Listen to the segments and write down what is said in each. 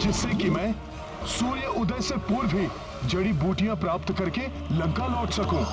जिससे कि मैं सूर्य उदय से पूर्व ही जड़ी बूटियां प्राप्त करके लंका लौट सकूं।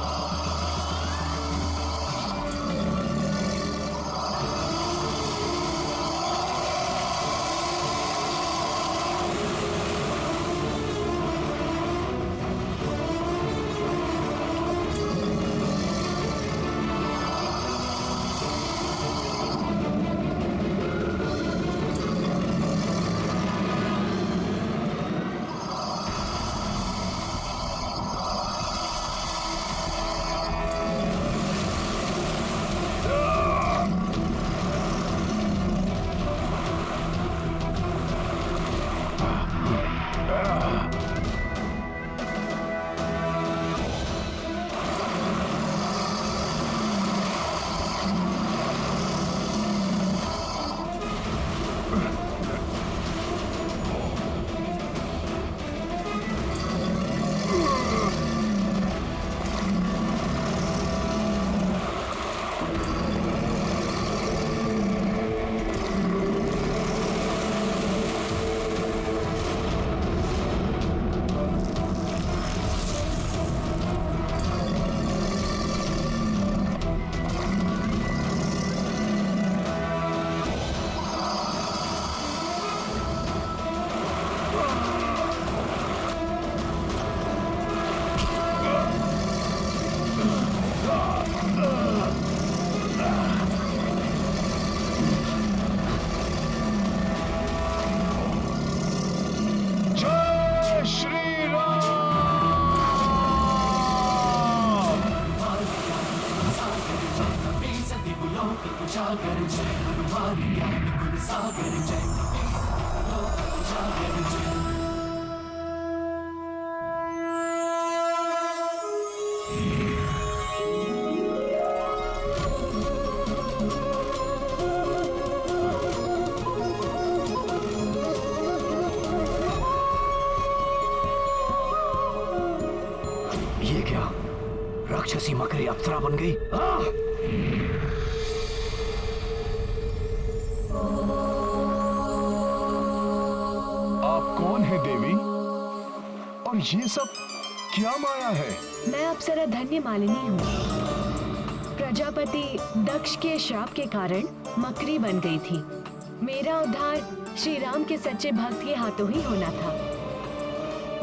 राक्षसी मकरी अप्सरा बन गई। आप कौन है देवी? और ये सब क्या माया है? मैं अप्सरा धन्य मालिनी हूँ। प्रजापति दक्ष के श्राप के कारण मकरी बन गई थी। मेरा उद्धार श्री राम के सच्चे भक्त के हाथों ही होना था।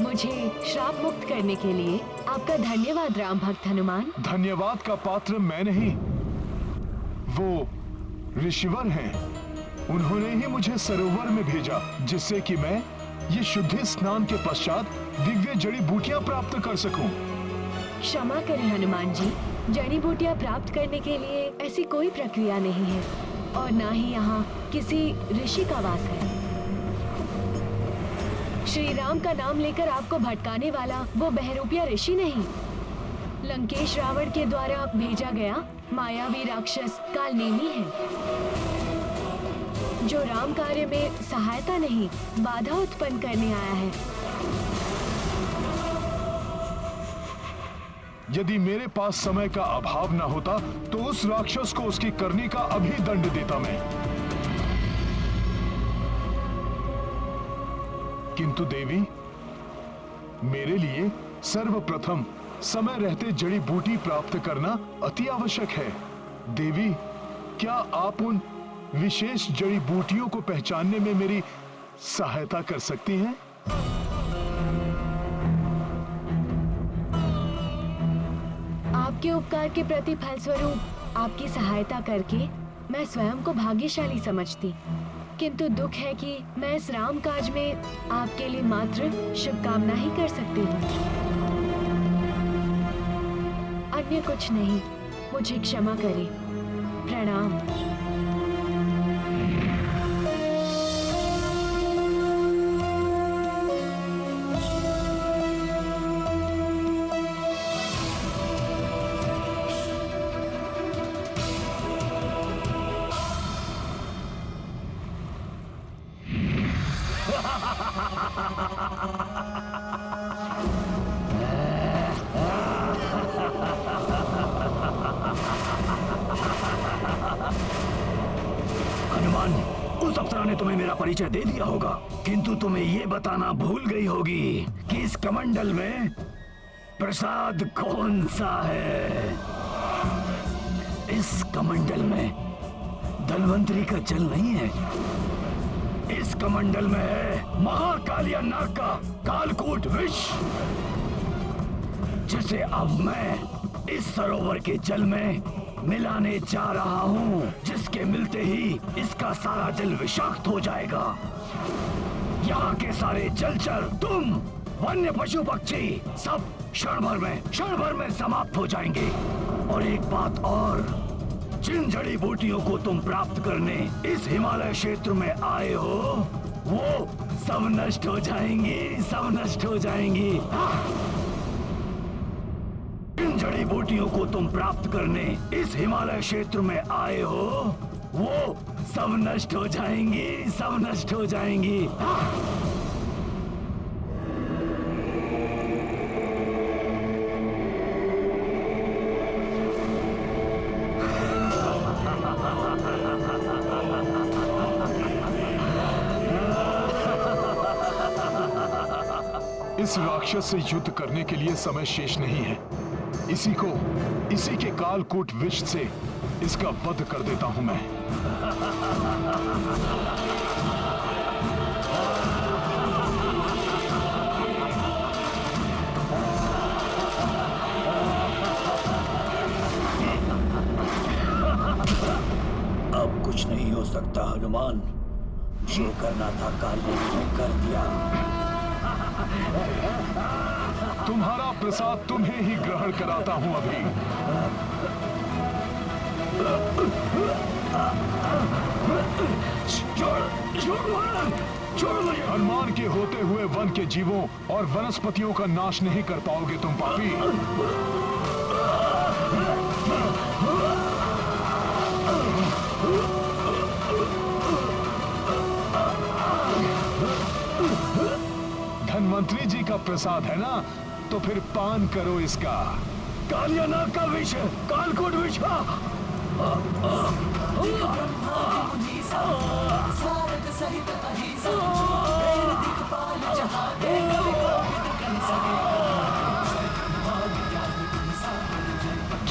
मुझे श्राप मुक्त करने के लिए आपका धन्यवाद राम भक्त हनुमान। धन्यवाद का पात्र मैं नहीं, वो ऋषिवर हैं। उन्होंने ही मुझे सरोवर में भेजा जिससे कि मैं ये शुद्धि स्नान के पश्चात दिव्य जड़ी बूटियां प्राप्त कर सकूं। क्षमा करें हनुमान जी, जड़ी बूटियां प्राप्त करने के लिए ऐसी कोई प्रक्रिया नहीं है और ना ही यहाँ किसी ऋषि का वास है। श्री राम का नाम लेकर आपको भटकाने वाला वो बहरूपिया ऋषि नहीं, लंकेश रावण के द्वारा भेजा गया मायावी राक्षस कालनेमी है, जो राम कार्य में सहायता नहीं बाधा उत्पन्न करने आया है। यदि मेरे पास समय का अभाव न होता तो उस राक्षस को उसकी करनी का अभी दंड देता मैं। किंतु देवी, मेरे लिए सर्वप्रथम समय रहते जड़ी बूटी प्राप्त करना अति आवश्यक है। देवी, क्या आप उन विशेष जड़ी बूटियों को पहचानने में मेरी सहायता कर सकती हैं? आपके उपकार के प्रति फलस्वरूप आपकी सहायता करके मैं स्वयं को भाग्यशाली समझती, किंतु दुख है कि मैं इस राम काज में आपके लिए मात्र शुभकामना ही कर सकती हूँ, अन्य कुछ नहीं। मुझे क्षमा करें। प्रणाम। उस अप्सरा ने तुम्हें मेरा परिचय दे दिया होगा, किंतु तुम्हें ये बताना भूल गई होगी कि इस कमंडल में प्रसाद कौन सा है। इस कमंडल में धन्वंतरी का जल नहीं है, इस कमंडल में है महाकालिया नाग का कालकूट विष, जिसे अब मैं इस सरोवर के जल में मिलाने जा रहा हूँ, जिसके मिलते ही इसका सारा जल विषाक्त हो जाएगा। यहाँ के सारे जलचर, तुम, वन्य पशु पक्षी सब क्षण भर में समाप्त हो जाएंगे। और एक बात और, जिन जड़ी बूटियों को तुम प्राप्त करने इस हिमालय क्षेत्र में आए हो, वो सब नष्ट हो जाएंगी, सब नष्ट हो जाएंगी। जिन जड़ी बूटियों को तुम प्राप्त करने इस हिमालय क्षेत्र में आए हो, वो सब नष्ट हो जाएंगी, सब नष्ट हो जाएंगी। इस राक्षस से युद्ध करने के लिए समय शेष नहीं है। इसी के कालकूट विष से इसका वध कर देता हूं मैं। अब कुछ नहीं हो सकता हनुमान, जो करना था काल ने कर दिया। तुम्हारा प्रसाद तुम्हें ही ग्रहण कराता हूं अभी। हनुमान के होते हुए वन के जीवों और वनस्पतियों का नाश नहीं कर पाओगे तुम पापी। धन्वंतरी जी का प्रसाद है ना, तो फिर पान करो इसका। कालिया नाग का विष, कालकूट विष।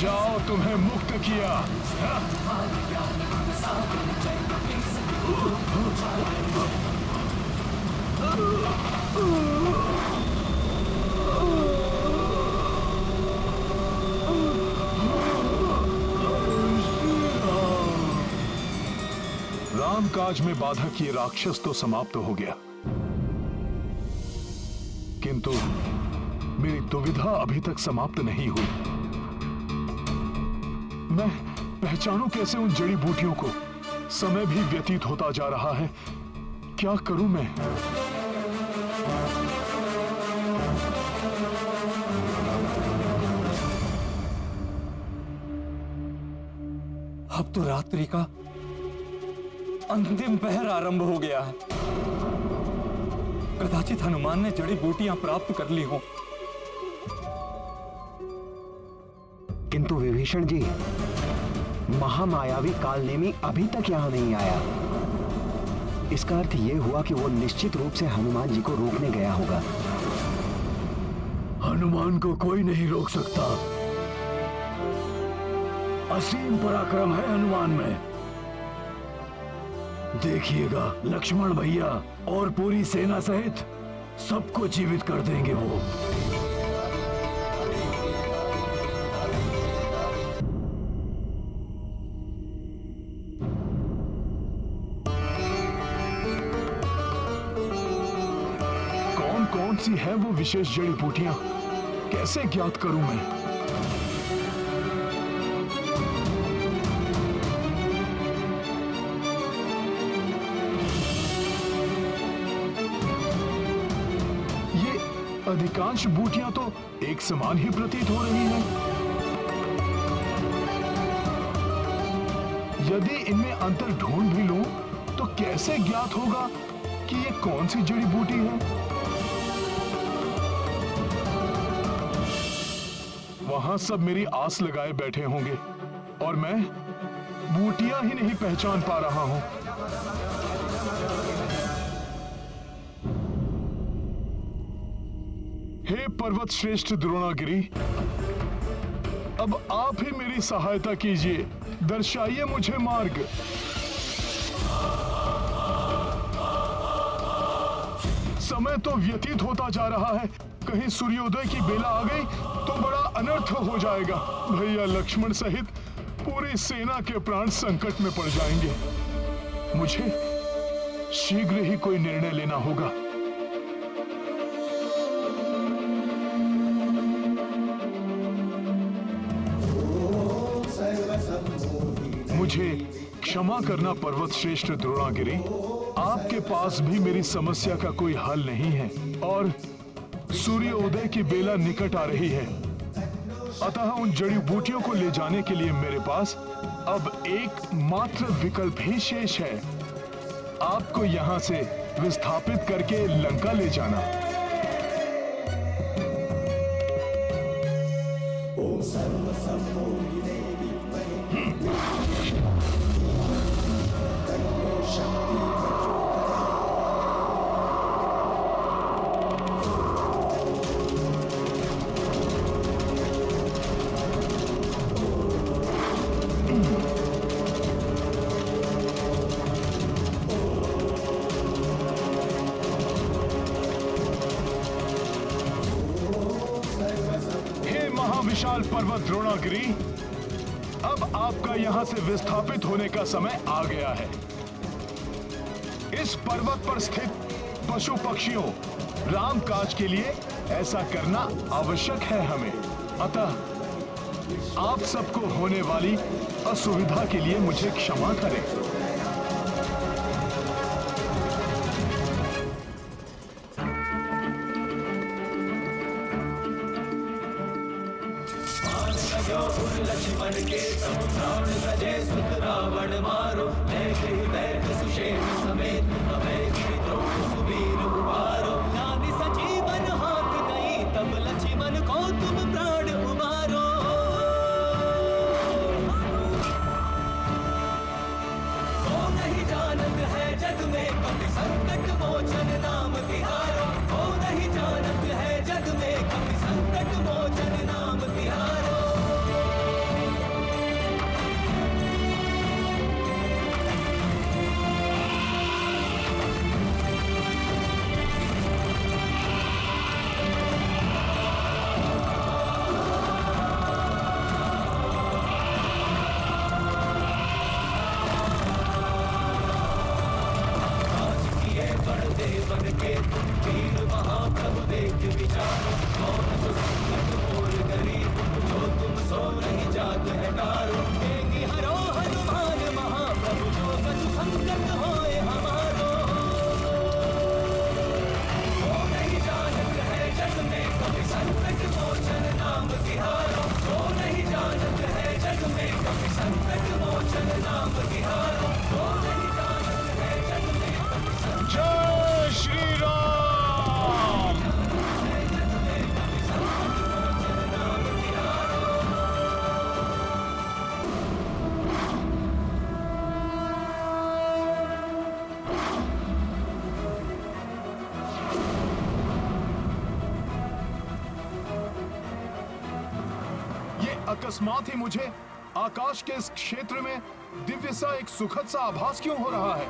जाओ, तुम्हें मुक्त किया। रामकाज में बाधक ये राक्षस तो समाप्त हो गया, किंतु मेरी दुविधा अभी तक समाप्त नहीं हुई। मैं पहचानूं कैसे उन जड़ी बूटियों को? समय भी व्यतीत होता जा रहा है, क्या करूं मैं? अब तो रात्रि का अंतिम पहर आरंभ हो गया है। कदाचित हनुमान ने जड़ी बूटियां प्राप्त कर ली हो। किंतु विभीषण जी, महामायावी कालनेमी अभी तक यहां नहीं आया। इसका अर्थ यह हुआ कि वो निश्चित रूप से हनुमान जी को रोकने गया होगा। हनुमान को कोई नहीं रोक सकता। असीम पराक्रम है हनुमान में। देखिएगा, लक्ष्मण भैया और पूरी सेना सहित सबको जीवित कर देंगे वो। कौन कौन सी है वो विशेष जड़ी बूटियां, कैसे ज्ञात करूं मैं? अधिकांश बूटियां तो एक समान ही प्रतीत हो रही हैं। यदि इनमें अंतर ढूंढ भी लूं, तो कैसे ज्ञात होगा कि ये कौन सी जड़ी बूटी है? वहां सब मेरी आस लगाए बैठे होंगे और मैं बूटियां ही नहीं पहचान पा रहा हूं। हे पर्वत श्रेष्ठ द्रोणागिरी, अब आप ही मेरी सहायता कीजिए, दर्शाइए मुझे मार्ग। समय तो व्यतीत होता जा रहा है, कहीं सूर्योदय की बेला आ गई तो बड़ा अनर्थ हो जाएगा। भैया लक्ष्मण सहित पूरी सेना के प्राण संकट में पड़ जाएंगे। मुझे शीघ्र ही कोई निर्णय लेना होगा। मुझे क्षमा करना पर्वत श्रेष्ठ द्रोणागिरी, आपके पास भी मेरी समस्या का कोई हल नहीं है और सूर्योदय की बेला निकट आ रही है। अतः उन जड़ी बूटियों को ले जाने के लिए मेरे पास अब एक मात्र विकल्प ही शेष है, आपको यहाँ से विस्थापित करके लंका ले जाना। विशाल पर्वत द्रोणागिरी, अब आपका यहां से विस्थापित होने का समय आ गया है। इस पर्वत पर स्थित पशु पक्षियों राम काज के लिए ऐसा करना आवश्यक है हमें। अतः आप सबको होने वाली असुविधा के लिए मुझे क्षमा करें। लक्ष्मण के सब प्राण सजे सुत रावण मारो, लेके दैत्य सुषेण समेत अभय गिरिद्रोह सुवीर उबारो। नानी सजीवन हाथ गई तब लक्ष्मण को तुम प्राण उबारो। वो नहीं जानत है जग में कभी संकट मोचन नाम तिहारो। वो नहीं जानत है जग में कभी संकट मोचन नाम तिहारो। वीर महाप्रभु देख विचारो, कौन सो संकट मोर गरीब, जो तुम सो नहीं जात है डारो। देंगी हरो हनुमान महाप्रभु, जो कछु संकट होए हमारो। वो नहीं जानत है जग में कभी संकट मोचन नाम तिहारो। वो नहीं जानत है जग में कभी संकट मोचन नाम तिहारो। वो नहीं जानत है जग में कभी संकट। जय श्री राम। ये अकस्मात ही मुझे आकाश के इस क्षेत्र में दिव्य सा एक सुखद सा आभास क्यों हो रहा है?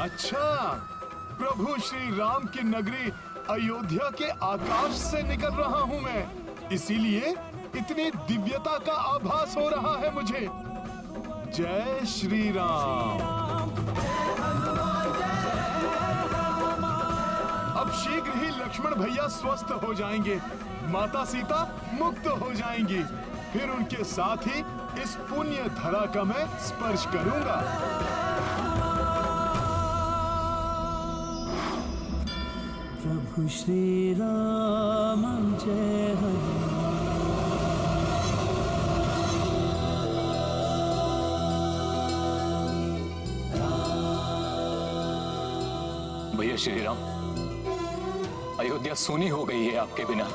अच्छा, प्रभु श्री राम की नगरी अयोध्या के आकाश से निकल रहा हूं मैं, इसीलिए इतनी दिव्यता का आभास हो रहा है मुझे। जय श्री राम। अब शीघ्र ही लक्ष्मण भैया स्वस्थ हो जाएंगे, माता सीता मुक्त हो जाएंगी, फिर उनके साथ ही इस पुण्य धरा का मैं स्पर्श करूंगा। प्रभु श्री राम जय हनुमान। राम जय श्री राम। अयोध्या सूनी हो गई है आपके बिना।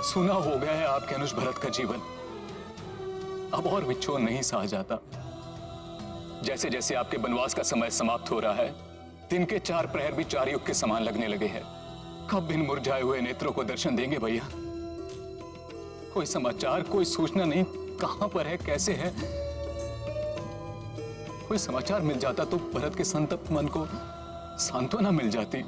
सूना हो गया है आपके अनुज भरत का जीवन। अब और विच्छोर नहीं सहा जाता। जैसे जैसे आपके वनवास का समय समाप्त हो रहा है, दिन के 4 प्रहर भी 4 युग के समान लगने लगे हैं। कब इन मुरझाए हुए नेत्रों को दर्शन देंगे भैया? कोई समाचार, कोई सूचना नहीं, कहां पर है, कैसे है? कोई समाचार मिल जाता तो भरत के संतप्त मन को सांत्वना मिल जाती।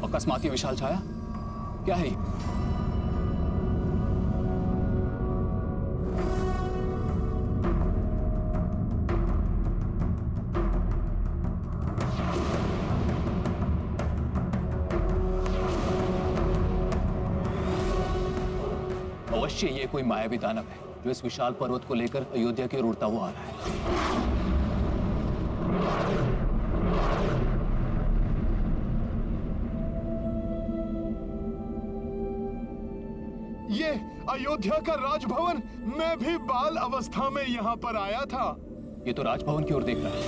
अकस्मात ये विशाल छाया क्या है? अवश्य ये कोई मायावी दानव है जो इस विशाल पर्वत को लेकर अयोध्या की ओर उड़ता हुआ आ रहा है। ये अयोध्या का राजभवन, मैं भी बाल अवस्था में यहाँ पर आया था। ये तो राजभवन की ओर देख रहा है।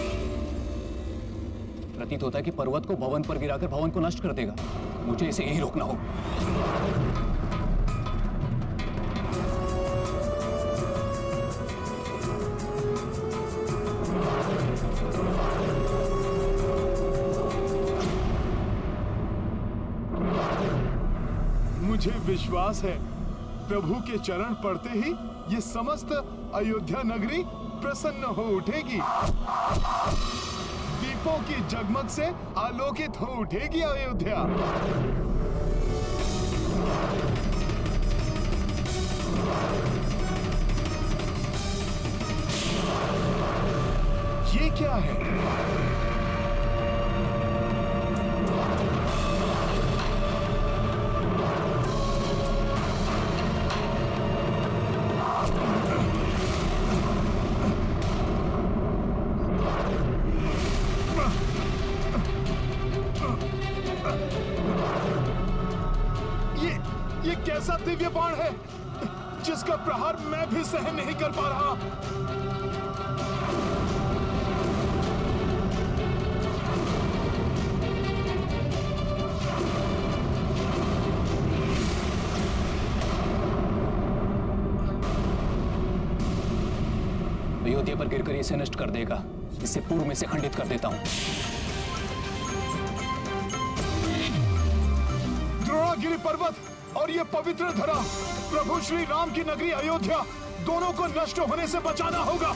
प्रतीत होता है कि पर्वत को भवन पर गिराकर भवन को नष्ट कर देगा। मुझे इसे यहीं रोकना होगा। मुझे विश्वास है प्रभु के चरण पड़ते ही ये समस्त अयोध्या नगरी प्रसन्न हो उठेगी। दीपों की जगमग से आलोकित हो उठेगी अयोध्या। ये क्या है? ये कैसा दिव्य बाण है जिसका प्रहार मैं भी सहन नहीं कर पा रहा। अयोध्या पर गिरकर इसे नष्ट कर देगा। इसे पूर्व में से खंडित कर देता हूं। द्रोणागिरि पर्वत और ये पवित्र धरा, प्रभु श्री राम की नगरी अयोध्या, दोनों को नष्ट होने से बचाना होगा।